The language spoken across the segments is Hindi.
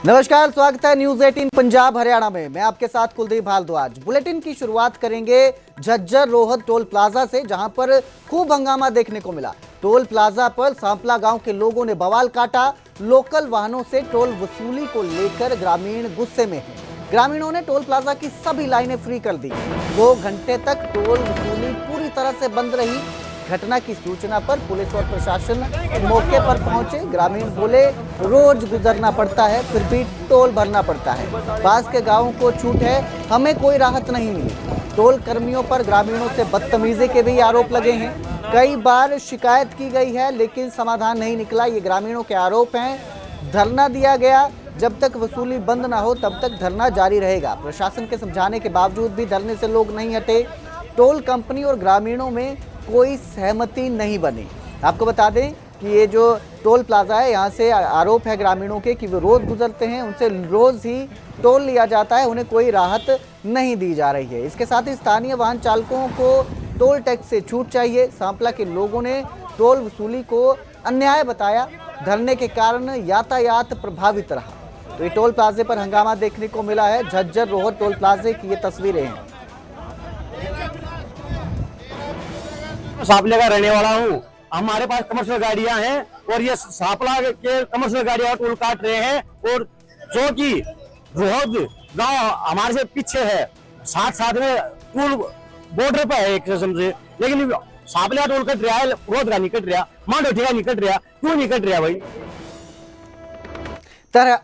नमस्कार, स्वागत है न्यूज 18 पंजाब हरियाणा में। मैं आपके साथ कुलदीप भारद्वाज। बुलेटिन की शुरुआत करेंगे झज्जर रोहत टोल प्लाजा से, जहां पर खूब हंगामा देखने को मिला। टोल प्लाजा पर सांपला गांव के लोगों ने बवाल काटा। लोकल वाहनों से टोल वसूली को लेकर ग्रामीण गुस्से में हैं। ग्रामीणों ने टोल प्लाजा की सभी लाइनें फ्री कर दी। 2 घंटे तक टोल वसूली पूरी तरह से बंद रही। घटना की सूचना पर पुलिस और प्रशासन मौके पर पहुंचे। ग्रामीण बोले, रोज गुजरना पड़ता है, फिर भी टोल भरना पड़ता है। पास के गांवों को छूट है, हमें कोई राहत नहीं मिली। टोल कर्मियों पर ग्रामीणों से बदतमीजी के भी आरोप लगे हैं। कई बार शिकायत की गई है, लेकिन समाधान नहीं निकला। ये ग्रामीणों के आरोप हैं। धरना दिया गया, जब तक वसूली बंद ना हो तब तक धरना जारी रहेगा। प्रशासन के समझाने के बावजूद भी धरने से लोग नहीं हटे। टोल कंपनी और ग्रामीणों में कोई सहमति नहीं बनी। आपको बता दें कि ये जो टोल प्लाजा है, यहाँ से आरोप है ग्रामीणों के कि वो रोज़ गुजरते हैं, उनसे रोज़ ही टोल लिया जाता है, उन्हें कोई राहत नहीं दी जा रही है। इसके साथ ही स्थानीय वाहन चालकों को टोल टैक्स से छूट चाहिए। सांपला के लोगों ने टोल वसूली को अन्याय बताया। धरने के कारण यातायात प्रभावित रहा। तो ये टोल प्लाजे पर हंगामा देखने को मिला है। झज्जर रोहत टोल प्लाजे की ये तस्वीरें हैं। सांपले का रहने वाला हूँ। हमारे पास कमर्शियल गाड़ियां हैं और ये सांपला के कमर्शियल गाड़ियां टोल काट रहे हैं। और जो कि रोहत गांव हमारे से पीछे है, साथ में टोल बॉर्डर पे है एक किस्म से, लेकिन सांपले का टोल कट रहा है, रोहत का नहीं कट रहा, मांडोठी का नहीं कट रहा। क्यों नहीं कट रहा भाई?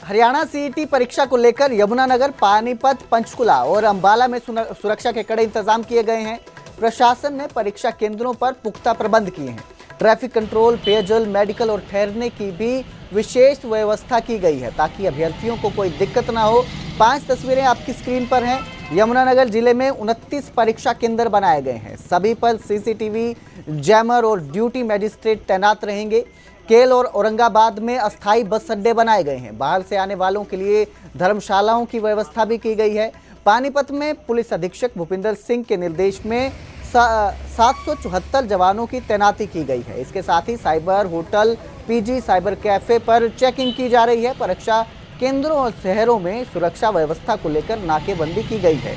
हरियाणा सीईटी परीक्षा को लेकर यमुनानगर, पानीपत, पंचकुला और अंबाला में सुरक्षा के कड़े इंतजाम किए गए हैं। प्रशासन ने परीक्षा केंद्रों पर पुख्ता प्रबंध किए हैं। ट्रैफिक कंट्रोल, पेयजल, मेडिकल और ठहरने की भी विशेष व्यवस्था की गई है, ताकि अभ्यर्थियों को कोई दिक्कत ना हो। 5 तस्वीरें आपकी स्क्रीन पर हैं। यमुनानगर जिले में 29 परीक्षा केंद्र बनाए गए हैं। सभी पर सीसीटीवी, जैमर और ड्यूटी मजिस्ट्रेट तैनात रहेंगे। केल और औरंगाबाद में अस्थायी बस अड्डे बनाए गए हैं। बाहर से आने वालों के लिए धर्मशालाओं की व्यवस्था भी की गई है। पानीपत में पुलिस अधीक्षक भूपिंदर सिंह के निर्देश में 774 जवानों की तैनाती की गई है। इसके साथ ही cyber hotel, PG, cyber cafe पर चेकिंग की जा रही है। परीक्षा केंद्रों और शहरों में सुरक्षा व्यवस्था को लेकर नाकेबंदी की गई है।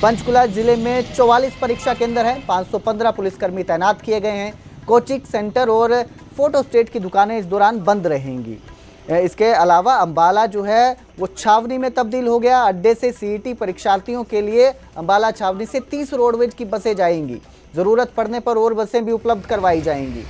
पंचकुला जिले में 44 परीक्षा केंद्र हैं। 515 पुलिसकर्मी तैनात किए गए हैं। कोचिंग सेंटर और फोटोस्टेट की दुकानें इस दौरान बंद रहेंगी। इसके अलावा अंबाला जो है वो छावनी में तब्दील हो गया। अड्डे से सीईटी परीक्षार्थियों के लिए अंबाला छावनी से 30 रोडवेज की बसें जाएंगी। ज़रूरत पड़ने पर और बसें भी उपलब्ध करवाई जाएंगी।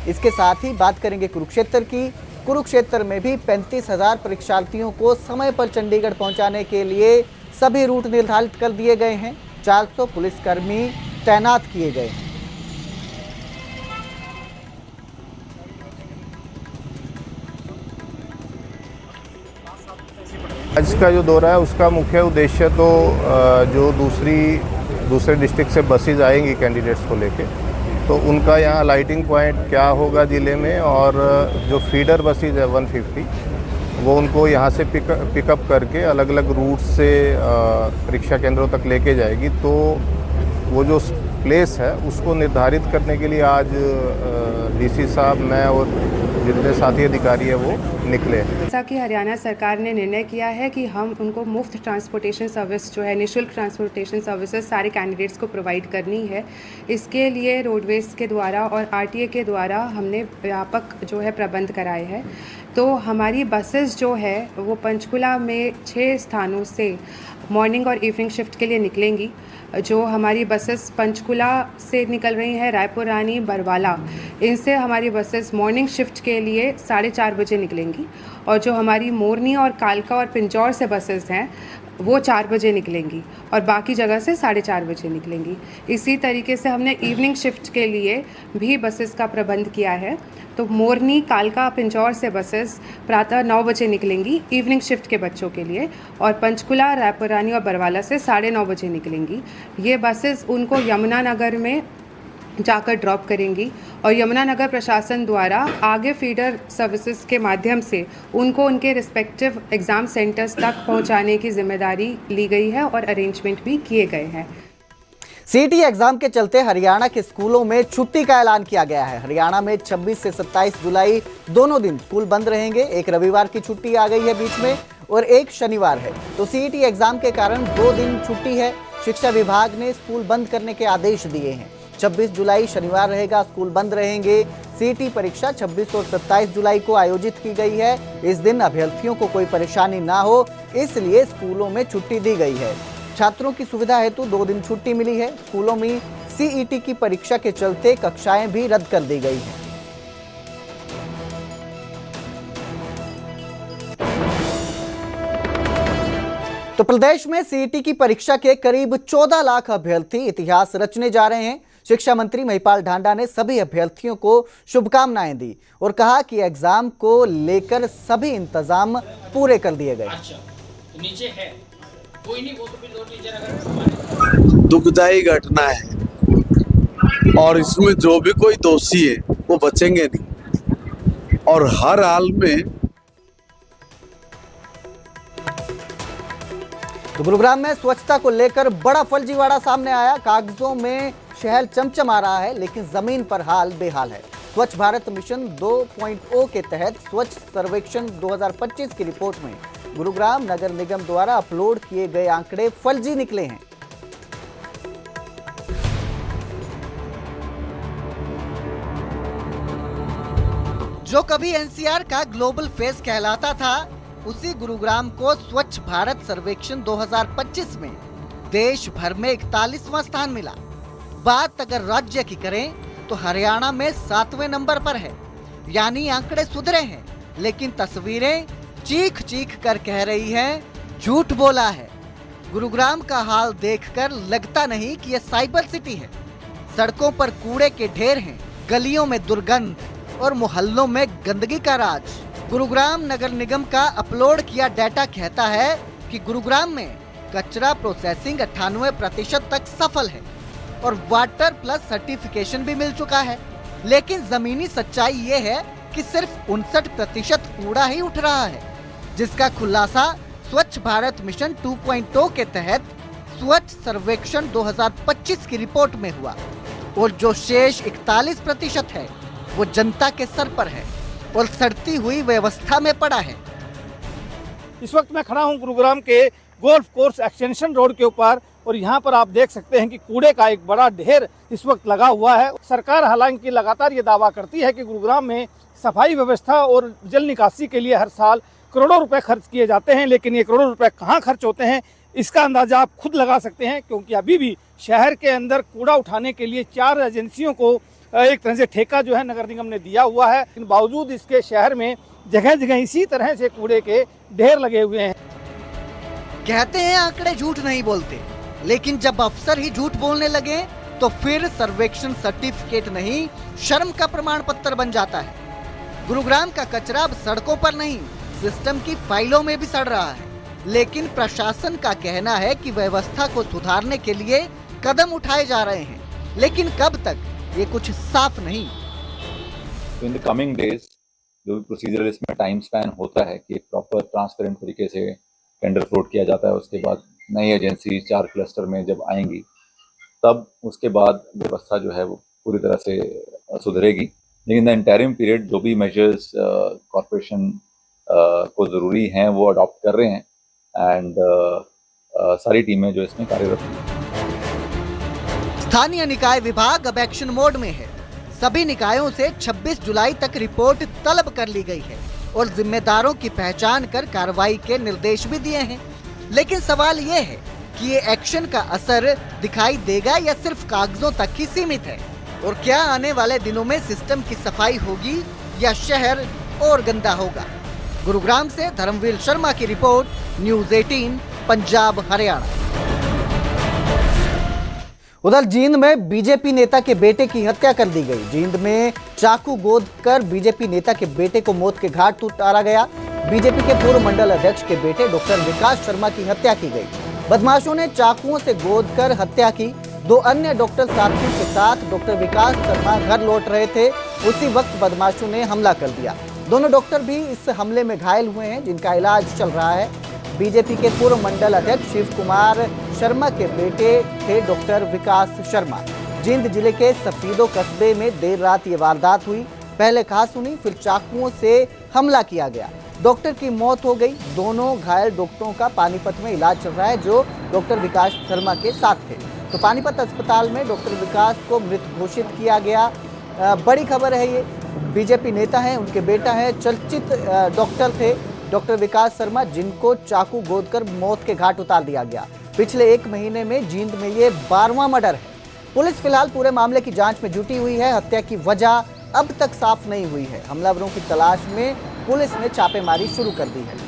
इसके साथ ही बात करेंगे कुरुक्षेत्र की। कुरुक्षेत्र में भी 35,000 परीक्षार्थियों को समय पर चंडीगढ़ पहुंचाने के लिए सभी रूट निर्धारित कर दिए गए हैं। 400 पुलिसकर्मी तैनात किए गए हैं। आज का जो दौरा है उसका मुख्य उद्देश्य तो जो दूसरे डिस्ट्रिक्ट से बसेज आएंगी कैंडिडेट्स को लेके, तो उनका यहाँ लाइटिंग पॉइंट क्या होगा ज़िले में, और जो फीडर बसेज है 150 वो उनको यहाँ से पिकअप करके अलग अलग रूट से परीक्षा केंद्रों तक लेके जाएगी। तो वो जो प्लेस है उसको निर्धारित करने के लिए आज डीसी साहब, मैं और जितने साथी अधिकारी है वो निकले। जैसा कि हरियाणा सरकार ने निर्णय किया है कि हम उनको मुफ्त ट्रांसपोर्टेशन सर्विस जो है, निःशुल्क ट्रांसपोर्टेशन सर्विसेज सारे कैंडिडेट्स को प्रोवाइड करनी है। इसके लिए रोडवेज के द्वारा और आरटीए के द्वारा हमने व्यापक जो है प्रबंध कराए हैं। तो हमारी बसेस जो है वो पंचकुला में 6 स्थानों से मॉर्निंग और इवनिंग शिफ्ट के लिए निकलेंगी। जो हमारी बसेस पंचकुला से निकल रही हैं, रायपुर रानी, बरवाला, इनसे हमारी बसेस मॉर्निंग शिफ्ट के लिए 4:30 बजे निकलेंगी। और जो हमारी मोरनी और कालका और पिंजौर से बसेस हैं वो 4 बजे निकलेंगी और बाकी जगह से 4:30 बजे निकलेंगी। इसी तरीके से हमने इवनिंग शिफ्ट के लिए भी बसेस का प्रबंध किया है। तो मोरनी, कालका, पिंजौर से बसेस प्रातः 9 बजे निकलेंगी इवनिंग शिफ्ट के बच्चों के लिए, और पंचकुला, रायपुर रानी और बरवाला से 9:30 बजे निकलेंगी। ये बसेस उनको यमुनानगर में जाकर ड्रॉप करेंगी और यमुनानगर प्रशासन द्वारा आगे फीडर सर्विसेज के माध्यम से उनको उनके रिस्पेक्टिव एग्ज़ाम सेंटर्स तक पहुंचाने की जिम्मेदारी ली गई है और अरेंजमेंट भी किए गए हैं। सीईटी एग्जाम के चलते हरियाणा के स्कूलों में छुट्टी का ऐलान किया गया है। हरियाणा में 26 से 27 जुलाई दोनों दिन स्कूल बंद रहेंगे। एक रविवार की छुट्टी आ गई है बीच में। और एक शनिवार है, तो सीईटी एग्जाम के कारण 2 दिन छुट्टी है। शिक्षा विभाग ने स्कूल बंद करने के आदेश दिए हैं। 26 जुलाई शनिवार रहेगा, स्कूल बंद रहेंगे। सीईटी परीक्षा 26 और 27 जुलाई को आयोजित की गई है। इस दिन अभ्यर्थियों को कोई परेशानी ना हो, इसलिए स्कूलों में छुट्टी दी गई है। छात्रों की सुविधा हेतु 2 दिन छुट्टी मिली है। स्कूलों में सीईटी की परीक्षा के चलते कक्षाएं भी रद्द कर दी गई हैं। तो प्रदेश में सीईटी की परीक्षा के करीब 14 लाख अभ्यर्थी इतिहास रचने जा रहे हैं। शिक्षा मंत्री महिपाल ढांडा ने सभी अभ्यर्थियों को शुभकामनाएं दी और कहा कि एग्जाम को लेकर सभी इंतजाम पूरे कर दिए गए। अच्छा, तो नीचे है कोई नहीं, वो तो फिर और नीचे अगर दुखदायी घटना है और इसमें जो भी कोई दोषी है वो बचेंगे नहीं और हर हाल में। तो गुरुग्राम में स्वच्छता को लेकर बड़ा फर्जीवाड़ा सामने आया। कागजों में शहर चमचमा रहा है, लेकिन जमीन पर हाल बेहाल है। स्वच्छ भारत मिशन 2.0 के तहत स्वच्छ सर्वेक्षण 2025 की रिपोर्ट में गुरुग्राम नगर निगम द्वारा अपलोड किए गए आंकड़े फर्जी निकले हैं। जो कभी एनसीआर का ग्लोबल फेस कहलाता था, उसी गुरुग्राम को स्वच्छ भारत सर्वेक्षण 2025 में देश भर में 41वां स्थान मिला। बात अगर राज्य की करें तो हरियाणा में 7वें नंबर पर है। यानी आंकड़े सुधरे हैं, लेकिन तस्वीरें चीख चीख कर कह रही हैं झूठ बोला है। गुरुग्राम का हाल देखकर लगता नहीं कि यह साइबर सिटी है। सड़कों पर कूड़े के ढेर हैं, गलियों में दुर्गंध और मोहल्लों में गंदगी का राज। गुरुग्राम नगर निगम का अपलोड किया डाटा कहता है कि गुरुग्राम में कचरा प्रोसेसिंग 98% तक सफल है और वाटर प्लस सर्टिफिकेशन भी मिल चुका है। लेकिन जमीनी सच्चाई ये है कि सिर्फ 59% कूड़ा ही उठ रहा है, जिसका खुलासा स्वच्छ भारत मिशन 2.0 के तहत स्वच्छ सर्वेक्षण 2025 की रिपोर्ट में हुआ। और जो शेष 41% है वो जनता के सर पर है और सड़ती हुई व्यवस्था में पड़ा है। इस वक्त मैं खड़ा हूं गुरुग्राम के गोल्फ कोर्स एक्सटेंशन रोड के ऊपर और यहां पर आप देख सकते हैं कि कूड़े का एक बड़ा ढेर इस वक्त लगा हुआ है। सरकार हालांकि लगातार ये दावा करती है कि गुरुग्राम में सफाई व्यवस्था और जल निकासी के लिए हर साल करोड़ों रुपए खर्च किए जाते हैं, लेकिन ये करोड़ों रुपए कहां खर्च होते हैं इसका अंदाजा आप खुद लगा सकते हैं, क्योंकि अभी भी शहर के अंदर कूड़ा उठाने के लिए 4 एजेंसियों को एक तरह से ठेका जो है नगर निगम ने दिया हुआ है। लेकिन बावजूद इसके शहर में जगह जगह इसी तरह से कूड़े के ढेर लगे हुए हैं। कहते हैं आंकड़े झूठ नहीं बोलते, लेकिन जब अफसर ही झूठ बोलने लगे तो फिर सर्वेक्षण सर्टिफिकेट नहीं, शर्म का प्रमाण पत्र बन जाता है। गुरुग्राम का कचरा अब सड़कों पर नहीं, सिस्टम की फाइलों में भी सड़ रहा है। लेकिन प्रशासन का कहना है कि व्यवस्था को सुधारने के लिए कदम उठाए जा रहे हैं, लेकिन कब तक ये कुछ साफ नहीं। इन द कमिंग डेज जो भी प्रोसीजर इसमें टाइम स्पैन होता है कि प्रॉपर ट्रांसपेरेंट तरीके से टेंडर फ्लोट किया जाता है, उसके बाद नई एजेंसी 4 क्लस्टर में जब आएंगी तब उसके बाद व्यवस्था जो है वो पूरी तरह से सुधरेगी। लेकिन द इंटरिम पीरियड जो भी मेजर्स कॉर्पोरेशन को ज़रूरी हैं वो अडॉप्ट कर रहे हैं एंड सारी टीमें जो इसमें कार्यरत हैं। स्थानीय निकाय विभाग अब एक्शन मोड में है। सभी निकायों से 26 जुलाई तक रिपोर्ट तलब कर ली गई है और जिम्मेदारों की पहचान कर कार्रवाई के निर्देश भी दिए हैं। लेकिन सवाल ये है कि ये एक्शन का असर दिखाई देगा या सिर्फ कागजों तक ही सीमित है, और क्या आने वाले दिनों में सिस्टम की सफाई होगी या शहर और गंदा होगा। गुरुग्राम से धर्मवीर शर्मा की रिपोर्ट, न्यूज़ 18 पंजाब हरियाणा। उधर जींद में बीजेपी नेता के बेटे की हत्या कर दी गई। जींद में चाकू गोद कर बीजेपी नेता के बेटे को मौत के घाट उतारा गया। बीजेपी के पूर्व मंडल अध्यक्ष के बेटे डॉक्टर विकास शर्मा की हत्या की गई। बदमाशों ने चाकुओं से गोद कर हत्या की। 2 अन्य डॉक्टर साथियों के साथ डॉक्टर विकास शर्मा घर लौट रहे थे, उसी वक्त बदमाशों ने हमला कर दिया। दोनों डॉक्टर भी इस हमले में घायल हुए हैं, जिनका इलाज चल रहा है। बीजेपी के पूर्व मंडल अध्यक्ष शिव कुमार शर्मा के बेटे थे डॉक्टर विकास शर्मा। जींद जिले के सफीदो कस्बे में देर रात ये वारदात हुई। पहले कहासुनी फिर चाकुओं से हमला किया गया। डॉक्टर की मौत हो गई। दोनों घायल डॉक्टरों का पानीपत में इलाज चल रहा है, जो डॉक्टर विकास शर्मा के साथ थे। तो पानीपत अस्पताल में डॉक्टर विकास को मृत घोषित किया गया। बड़ी खबर है ये। बीजेपी नेता हैं, उनके बेटा है, चर्चित डॉक्टर थे डॉक्टर विकास शर्मा, जिनको चाकू गोदकर मौत के घाट उतार दिया गया। पिछले 1 महीने में जींद में ये 12वां मर्डर है। पुलिस फिलहाल पूरे मामले की जांच में जुटी हुई है। हत्या की वजह अब तक साफ नहीं हुई है। हमलावरों की तलाश में पुलिस ने छापेमारी शुरू कर दी है।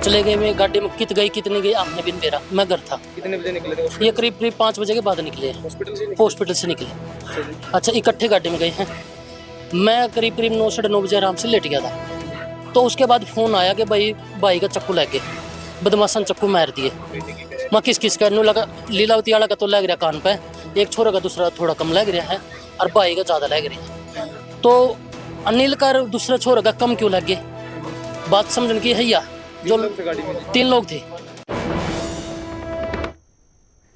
चले गए, मैं गाड़ी में कितने गई आपने भी मेरा, मैं घर था। कितने बजे निकले थे? ये करीब 5 बजे के बाद निकले। हॉस्पिटल से निकले। अच्छा, इकट्ठे गाड़ी में गए हैं। मैं करीब 9 साढ़े 9 बजे आराम से लेट गया था। तो उसके बाद फोन आया कि भाई का चक्कू लग गया, बदमाशन चक्कू मार दिए। मैं किस करने लगा, लीलावती वाला का तो लग रहा कान पे, एक छोरा का दूसरा थोड़ा कम लग रहा है और भाई का ज़्यादा लग रहा है। तो अनिल का दूसरा छोरा का कम क्यों लग गया, बात समझने की है या जो 3 लोग थे।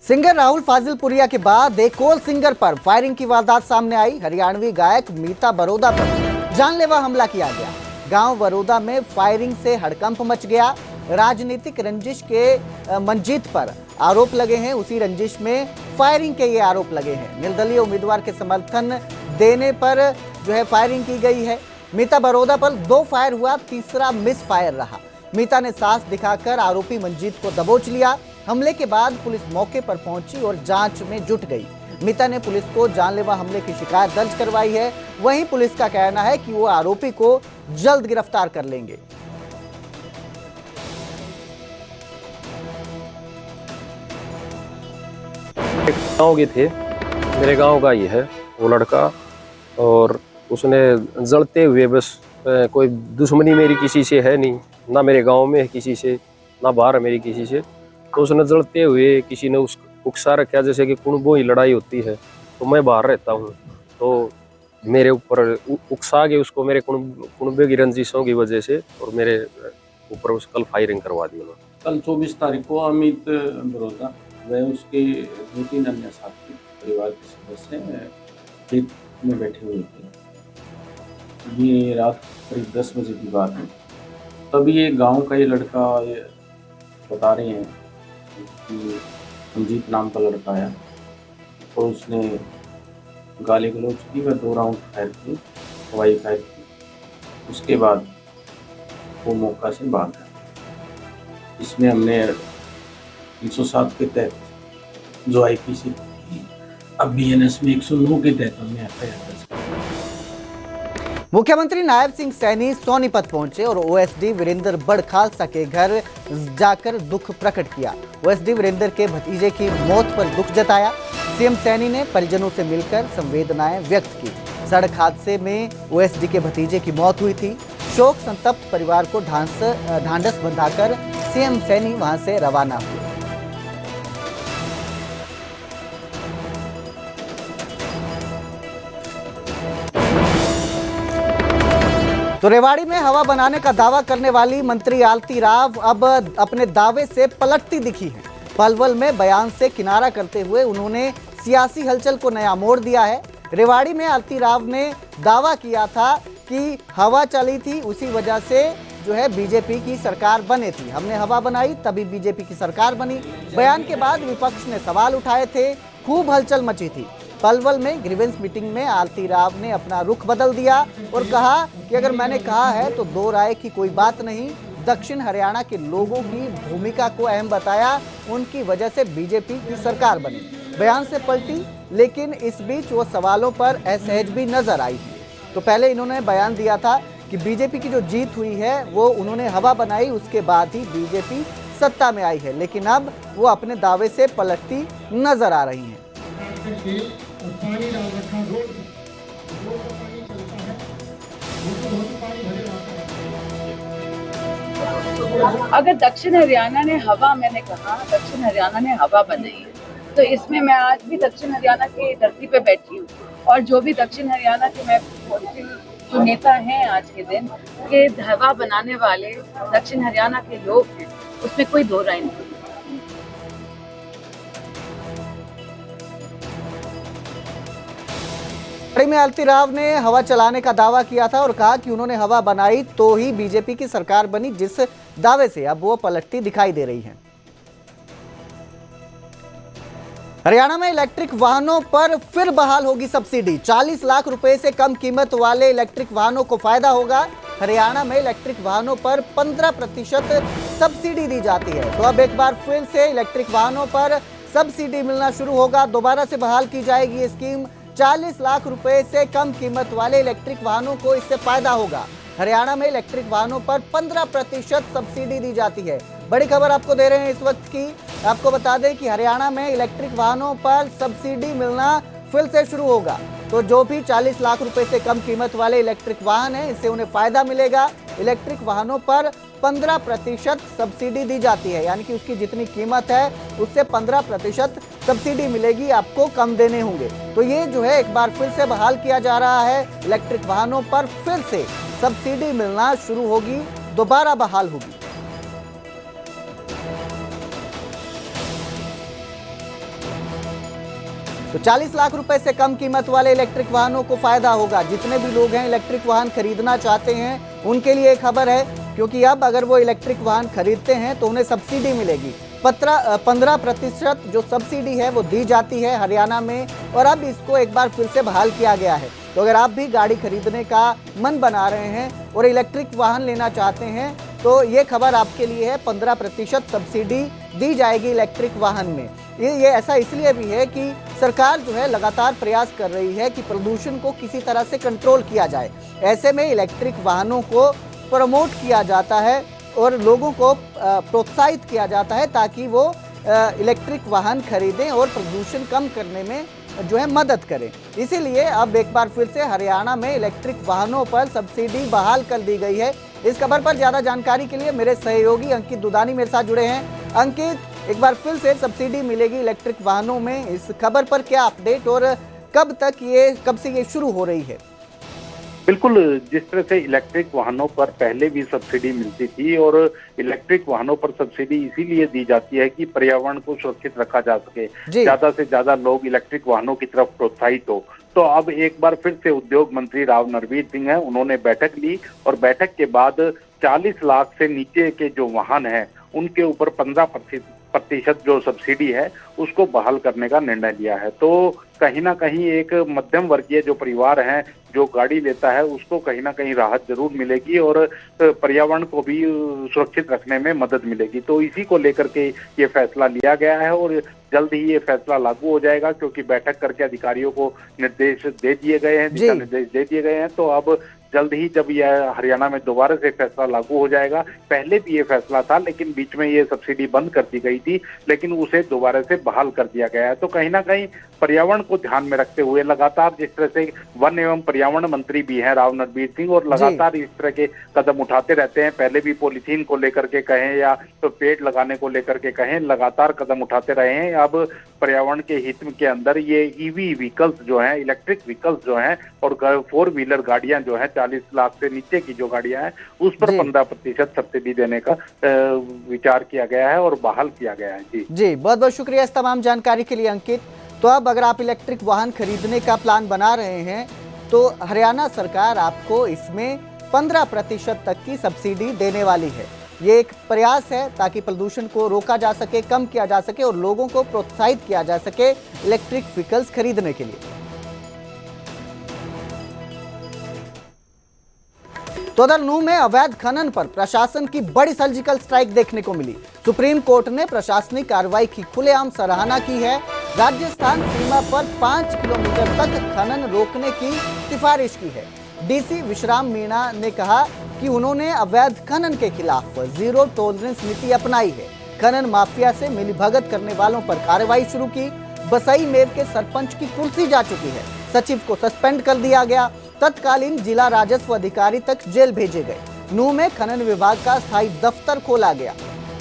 सिंगर राहुल फाजिलपुरिया के बाद एक और सिंगर पर फायरिंग की वारदात सामने आई। हरियाणवी गायक मीता बरोदा पर जानलेवा हमला किया गया। गांव बरोदा में फायरिंग से हड़कंप मच गया। राजनीतिक रंजिश के मंजीत पर आरोप लगे हैं। उसी रंजिश में फायरिंग के ये आरोप लगे हैं। निर्दलीय उम्मीदवार के समर्थन देने पर जो है फायरिंग की गई है। मीता बरोदा पर 2 फायर हुआ, तीसरा मिस फायर रहा। मीता ने साहस दिखाकर आरोपी मंजीत को दबोच लिया। हमले के बाद पुलिस मौके पर पहुंची और जांच में जुट गई। मीता ने पुलिस को जानलेवा हमले की शिकायत दर्ज करवाई है। वहीं पुलिस का कहना है कि वो आरोपी को जल्द गिरफ्तार कर लेंगे। गाँव के थे, मेरे गांव का ही है वो लड़का, और उसने जलते हुए, बस कोई दुश्मनी मेरी किसी से है नहीं, ना मेरे गांव में है किसी से, ना बाहर मेरी किसी से। तो उसने जलते हुए किसी ने उस उकसा रखा, जैसे कि कुनबों ही लड़ाई होती है। तो मैं बाहर रहता हूँ, तो मेरे ऊपर उकसा के उसको मेरे कुनबे की रंजिशों की वजह से और मेरे ऊपर उस कल फायरिंग करवा दी उन्होंने। कल 24 तारीख को अमित बरोदा व उसके 2-3 अन्य साथी परिवार के सदस्य खेत में बैठे हुए थे। ये रात करीब 10 बजे की बात है। तभी ये गांव का ये लड़का ये बता रहे हैं कि संजीत नाम का लड़का आया और उसने गाली गलौज की व 2 राउंड फायर की, हवाई फायर की। उसके बाद वो मौका से भाग गया। इसमें हमने 307 के तहत जो IPC, अब BNS में 109 के तहत हमने FIR दर्ज किया। मुख्यमंत्री नायब सिंह सैनी सोनीपत पहुंचे और OSD वीरेंद्र बड़खालसा के घर जाकर दुख प्रकट किया। OSD वीरेंद्र के भतीजे की मौत पर दुख जताया। CM सैनी ने परिजनों से मिलकर संवेदनाएं व्यक्त की। सड़क हादसे में OSD के भतीजे की मौत हुई थी। शोक संतप्त परिवार को ढांढस बंधाकर CM सैनी वहां से रवाना हुए। तो रेवाड़ी में हवा बनाने का दावा करने वाली मंत्री आलती राव अब अपने दावे से पलटती दिखी हैं। पलवल में बयान से किनारा करते हुए उन्होंने सियासी हलचल को नया मोड़ दिया है। रेवाड़ी में आलती राव ने दावा किया था कि हवा चली थी, उसी वजह से जो है बीजेपी की सरकार बने थी। हमने हवा बनाई तभी बीजेपी की सरकार बनी। बयान के बाद विपक्ष ने सवाल उठाए थे, खूब हलचल मची थी। पलवल में ग्रीवेंस मीटिंग में आलती राव ने अपना रुख बदल दिया और कहा कि अगर मैंने कहा है तो 2 राय की कोई बात नहीं। दक्षिण हरियाणा के लोगों की भूमिका को अहम बताया, उनकी वजह से बीजेपी की सरकार बनी। बयान से पलटी, लेकिन इस बीच वो सवालों पर असहज भी नजर आई है। तो पहले इन्होंने बयान दिया था कि बीजेपी की जो जीत हुई है वो उन्होंने हवा बनाई, उसके बाद ही बीजेपी सत्ता में आई है, लेकिन अब वो अपने दावे से पलटती नजर आ रही हैं। अगर दक्षिण हरियाणा ने हवा, मैंने कहा दक्षिण हरियाणा ने हवा बनाई है, तो इसमें मैं आज भी दक्षिण हरियाणा की धरती पे बैठी हूँ और जो भी दक्षिण हरियाणा के मैं जो नेता हैं आज के दिन के हवा बनाने वाले दक्षिण हरियाणा के लोग हैं, उसमें कोई 2 राय नहीं। में आरती राव ने हवा चलाने का दावा किया था और कहा कि उन्होंने हवा बनाई तो ही बीजेपी की सरकार बनी, जिस दावे से अब वो पलटती दिखाई दे रही है। हरियाणा में इलेक्ट्रिक वाहनों पर फिर बहाल होगी सब्सिडी। 40 लाख रुपए से कम कीमत वाले इलेक्ट्रिक वाहनों को फायदा होगा। हरियाणा में इलेक्ट्रिक वाहनों पर 15% सब्सिडी दी जाती है। तो अब एक बार फिर से इलेक्ट्रिक वाहनों पर सब्सिडी मिलना शुरू होगा। दोबारा से बहाल की जाएगी ये स्कीम। 40 लाख रुपए से कम कीमत वाले इलेक्ट्रिक वाहनों को इससे फायदा होगा। हरियाणा में इलेक्ट्रिक वाहनों पर 15% सब्सिडी दी जाती है। बड़ी खबर आपको दे रहे हैं इस वक्त की। आपको बता दें कि हरियाणा में इलेक्ट्रिक वाहनों पर सब्सिडी मिलना फिर से शुरू होगा। तो जो भी 40 लाख रुपए से कम कीमत वाले इलेक्ट्रिक वाहन हैं, इससे उन्हें फायदा मिलेगा। इलेक्ट्रिक वाहनों पर 15% सब्सिडी दी जाती है, यानी कि उसकी जितनी कीमत है उससे 15% सब्सिडी मिलेगी, आपको कम देने होंगे। तो ये जो है एक बार फिर से बहाल किया जा रहा है। इलेक्ट्रिक वाहनों पर फिर से सब्सिडी मिलना शुरू होगी, दोबारा बहाल होगी। तो 40 लाख रुपए से कम कीमत वाले इलेक्ट्रिक वाहनों को फायदा होगा। जितने भी लोग हैं इलेक्ट्रिक वाहन खरीदना चाहते हैं उनके लिए खबर है, क्योंकि अब अगर वो इलेक्ट्रिक वाहन खरीदते हैं तो उन्हें सब्सिडी मिलेगी। 15% जो सब्सिडी है वो दी जाती है हरियाणा में, और अब इसको एक बार फिर से बहाल किया गया है। तो अगर आप भी गाड़ी खरीदने का मन बना रहे हैं और इलेक्ट्रिक वाहन लेना चाहते हैं तो ये खबर आपके लिए है। 15% सब्सिडी दी जाएगी इलेक्ट्रिक वाहन में। ये ऐसा इसलिए भी है कि सरकार जो है लगातार प्रयास कर रही है कि प्रदूषण को किसी तरह से कंट्रोल किया जाए। ऐसे में इलेक्ट्रिक वाहनों को प्रमोट किया जाता है और लोगों को प्रोत्साहित किया जाता है ताकि वो इलेक्ट्रिक वाहन खरीदें और प्रदूषण कम करने में जो है मदद करें। इसीलिए अब एक बार फिर से हरियाणा में इलेक्ट्रिक वाहनों पर सब्सिडी बहाल कर दी गई है। इस खबर पर ज़्यादा जानकारी के लिए मेरे सहयोगी अंकित दुदानी मेरे साथ जुड़े हैं। अंकित, एक बार फिर से सब्सिडी मिलेगी इलेक्ट्रिक वाहनों में, इस खबर पर क्या अपडेट और कब से ये शुरू हो रही है? बिल्कुल, जिस तरह से इलेक्ट्रिक वाहनों पर पहले भी सब्सिडी मिलती थी और इलेक्ट्रिक वाहनों पर सब्सिडी इसीलिए दी जाती है कि पर्यावरण को सुरक्षित रखा जा सके, ज्यादा से ज्यादा लोग इलेक्ट्रिक वाहनों की तरफ प्रोत्साहित हो। तो अब एक बार फिर से उद्योग मंत्री राव नरवीर सिंह हैं, उन्होंने बैठक ली और बैठक के बाद 40 लाख से नीचे के जो वाहन हैं उनके ऊपर 15% जो सब्सिडी है उसको बहाल करने का निर्णय लिया है। तो कहीं ना कहीं एक मध्यम वर्गीय जो परिवार है जो गाड़ी लेता है उसको कहीं ना कहीं राहत जरूर मिलेगी और पर्यावरण को भी सुरक्षित रखने में मदद मिलेगी। तो इसी को लेकर के ये फैसला लिया गया है और जल्द ही ये फैसला लागू हो जाएगा, क्योंकि बैठक करके अधिकारियों को निर्देश दे दिए गए हैं, दिशा निर्देश दे दिए गए हैं। तो अब जल्द ही जब यह हरियाणा में दोबारा से फैसला लागू हो जाएगा, पहले भी ये फैसला था लेकिन बीच में ये सब्सिडी बंद कर दी गई थी, लेकिन उसे दोबारा से बहाल कर दिया गया है। तो कहीं ना कहीं पर्यावरण को ध्यान में रखते हुए लगातार, जिस तरह से वन एवं पर्यावरण मंत्री भी हैं राव नरवीर सिंह, और लगातार इस तरह के कदम उठाते रहते हैं। पहले भी पॉलीथीन को लेकर के कहें या तो पेड़ लगाने को लेकर के कहें, लगातार कदम उठाते रहे हैं। अब पर्यावरण के हित के अंदर ये ईवी व्हीकल्स जो हैं, इलेक्ट्रिक व्हीकल्स जो हैं और 4 व्हीलर गाड़ियां जो हैं, 40 लाख से नीचे की जो गाड़ियां हैं उस पर 15% सब्सिडी देने का विचार किया गया है और बहाल किया गया है। जी बहुत बहुत शुक्रिया इस तमाम जानकारी के लिए अंकित। तो अब अगर आप इलेक्ट्रिक वाहन खरीदने का प्लान बना रहे हैं तो हरियाणा सरकार आपको इसमें 15% तक की सब्सिडी देने वाली है। ये एक प्रयास है ताकि प्रदूषण को रोका जा सके, कम किया जा सके और लोगों को प्रोत्साहित किया जा सके इलेक्ट्रिक व्हीकल्स खरीदने के लिए। तो उधर नूंह में अवैध खनन पर प्रशासन की बड़ी सर्जिकल स्ट्राइक देखने को मिली। सुप्रीम कोर्ट ने प्रशासनिक कार्रवाई की खुलेआम सराहना की है। राजस्थान सीमा पर 5 किलोमीटर तक खनन रोकने की सिफारिश की है। डीसी विश्राम मीणा ने कहा कि उन्होंने अवैध खनन के खिलाफ जीरो टॉलरेंस नीति अपनाई है। खनन माफिया से मिलीभगत करने वालों पर कार्रवाई शुरू की। बसई मेव के सरपंच की कुर्सी जा चुकी है। सचिव को सस्पेंड कर दिया गया। तत्कालीन जिला राजस्व अधिकारी तक जेल भेजे गए। नूंह में खनन विभाग का स्थायी दफ्तर खोला गया।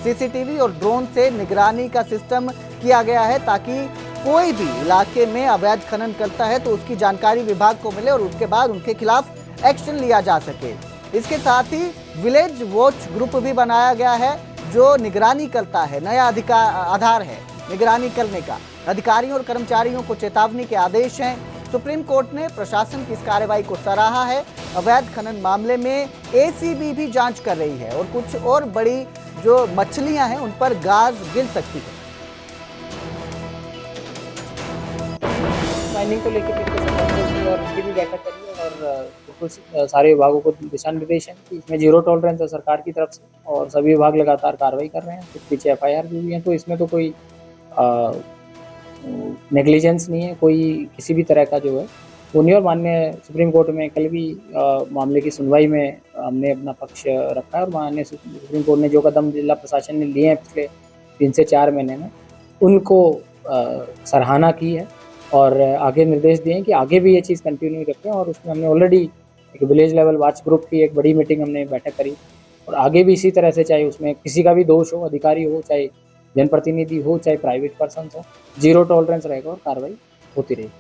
सीसीटीवी और ड्रोन से निगरानी का सिस्टम किया गया है ताकि कोई भी इलाके में अवैध खनन करता है तो उसकी जानकारी विभाग को मिले और उसके बाद उनके खिलाफ एक्शन लिया जा सके। इसके साथ ही विलेज वॉच ग्रुप भी बनाया गया है जो निगरानी करता है। नया आधार है निगरानी करने का। अधिकारियों और कर्मचारियों को चेतावनी के आदेश हैं। सुप्रीम कोर्ट ने प्रशासन की इस कार्रवाई को सराहा है। अवैध खनन मामले में एसीबी भी जांच कर रही है और कुछ और बड़ी जो मछलियां हैं उन पर गाज गिर सकती है। माइनिंग को लेकर और उनकी भी बैठक करी है और बिल्कुल सारे विभागों को दिशा निर्देश है कि इसमें जीरो टॉलरेंस है सरकार की तरफ से और सभी विभाग लगातार कार्रवाई कर रहे हैं। कुछ पीछे एफआईआर भी हुई है, तो इसमें तो कोई नेग्लिजेंस नहीं है, कोई किसी भी तरह का जो है वो नहीं। और माननीय सुप्रीम कोर्ट में कल भी मामले की सुनवाई में हमने अपना पक्ष रखा है और माननीय सुप्रीम कोर्ट ने जो कदम जिला प्रशासन ने लिए हैं पिछले 3 से 4 महीने में उनको सराहना की है और आगे निर्देश दिए हैं कि आगे भी ये चीज़ कंटिन्यू रखें। और उसमें हमने ऑलरेडी एक विलेज लेवल वॉच ग्रुप की एक बड़ी मीटिंग हमने बैठक करी और आगे भी इसी तरह से, चाहे उसमें किसी का भी दोष हो, अधिकारी हो, चाहे जनप्रतिनिधि हो, चाहे प्राइवेट पर्सन हो, जीरो टॉलरेंस रहेगा और कार्रवाई होती रहेगी।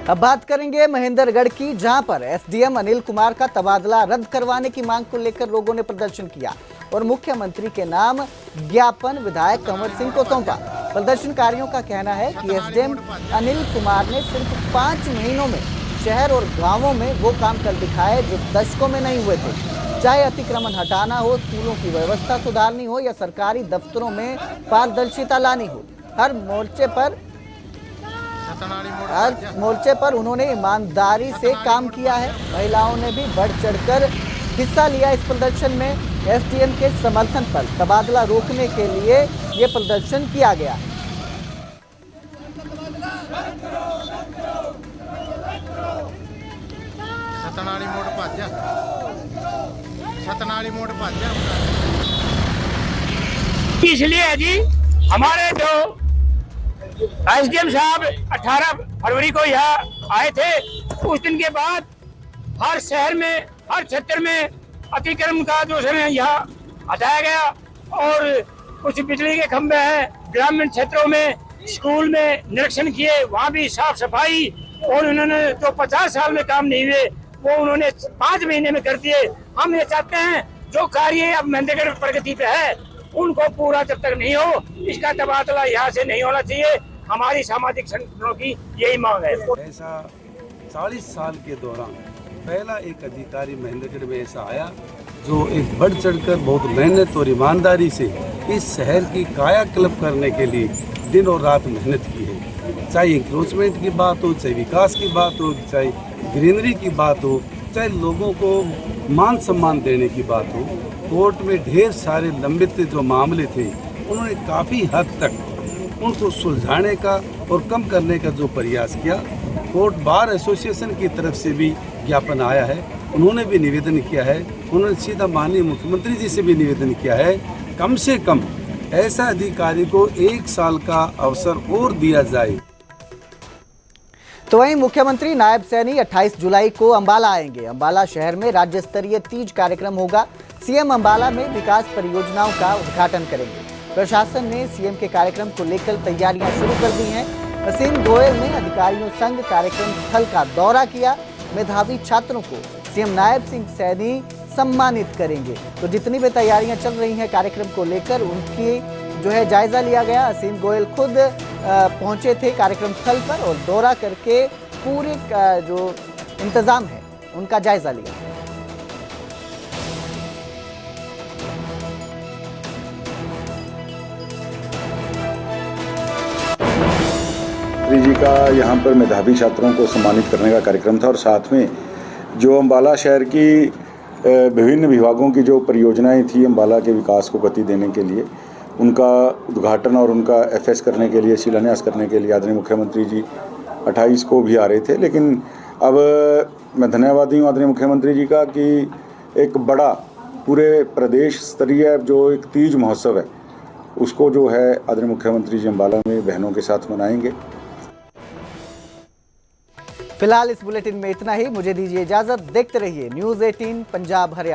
अब बात करेंगे महेंद्रगढ़ की, जहां पर एसडीएम अनिल कुमार का तबादला रद्द करवाने की मांग को लेकर लोगों ने प्रदर्शन किया और मुख्यमंत्री के नाम ज्ञापन विधायक कंवर सिंह को सौंपा। प्रदर्शनकारियों का कहना है कि एसडीएम अनिल कुमार ने सिर्फ 5 महीनों में शहर और गांवों में वो काम कर दिखाए जो दशकों में नहीं हुए थे। चाहे अतिक्रमण हटाना हो, स्कूलों की व्यवस्था सुधारनी हो या सरकारी दफ्तरों में पारदर्शिता लानी हो, हर मोर्चे पर उन्होंने ईमानदारी से काम किया है। महिलाओं ने भी बढ़ चढ़कर हिस्सा लिया इस प्रदर्शन में। एसडीएम के समर्थन पर तबादला रोकने के लिए ये प्रदर्शन किया गया। इसलिए है जी, हमारे जो एसडीएम साहब 18 फरवरी को यहाँ आए थे, उस दिन के बाद हर शहर में, हर क्षेत्र में अतिक्रमण का जो है यहाँ हटाया गया और कुछ बिजली के खंभे हैं ग्रामीण क्षेत्रों में, स्कूल में निरीक्षण किए, वहाँ भी साफ सफाई, और उन्होंने जो 50 साल में काम नहीं हुए वो उन्होंने 5 महीने में कर दिए। हम ये चाहते हैं जो कार्य अब महेंद्रगढ़ प्रगति पे है उनको पूरा जब तक नहीं हो, इसका तबादला यहाँ से नहीं होना चाहिए। हमारी सामाजिक संगठनों की यही मांग है। ऐसा 40 साल के दौरान पहला एक अधिकारी महेंद्रगढ़ में ऐसा आया जो एक बढ़ चढ़कर बहुत मेहनत और ईमानदारी से इस शहर की कायाकल्प करने के लिए दिन और रात मेहनत की है। चाहे इंक्रोचमेंट की बात हो, चाहे विकास की बात हो, चाहे ग्रीनरी की बात हो, चाहे लोगों को मान सम्मान देने की बात हो। कोर्ट में ढेर सारे लंबित जो मामले थे उन्होंने काफ़ी हद तक उनको सुलझाने का और कम करने का जो प्रयास किया। कोर्ट बार एसोसिएशन की तरफ से भी ज्ञापन आया है, उन्होंने भी निवेदन किया है, उन्होंने सीधा माननीय मुख्यमंत्री जी से भी निवेदन किया है कम से कम ऐसा अधिकारी को 1 साल का अवसर और दिया जाए। तो वहीं मुख्यमंत्री नायब सैनी 28 जुलाई को अंबाला आएंगे। अंबाला शहर में राज्य स्तरीय तीज कार्यक्रम होगा। सीएम अंबाला में विकास परियोजनाओं का उद्घाटन करेंगे। प्रशासन ने सीएम के कार्यक्रम को लेकर तैयारियां शुरू कर दी हैं। असीम गोयल ने अधिकारियों संग कार्यक्रम स्थल का दौरा किया। मेधावी छात्रों को सीएम नायब सिंह सैनी सम्मानित करेंगे। तो जितनी भी तैयारियां चल रही हैं कार्यक्रम को लेकर, उनकी जो है जायजा लिया गया। असीम गोयल खुद पहुंचे थे कार्यक्रम स्थल पर और दौरा करके पूरे जो इंतजाम है उनका जायजा लिया। जी का यहाँ पर मेधावी छात्रों को सम्मानित करने का कार्यक्रम था और साथ में जो अम्बाला शहर की विभिन्न विभागों की जो परियोजनाएं थी अम्बाला के विकास को गति देने के लिए, उनका उद्घाटन और उनका एफएस करने के लिए, शिलान्यास करने के लिए आदरणीय मुख्यमंत्री जी 28 को भी आ रहे थे। लेकिन अब मैं धन्यवादी हूँ आदरणीय मुख्यमंत्री जी का कि एक बड़ा पूरे प्रदेश स्तरीय जो एक तीज महोत्सव है उसको जो है आदरणीय मुख्यमंत्री जी अम्बाला में बहनों के साथ मनाएंगे। फिलहाल इस बुलेटिन में इतना ही। मुझे दीजिए इजाजत। देखते रहिए न्यूज़ 18 पंजाब हरियाणा।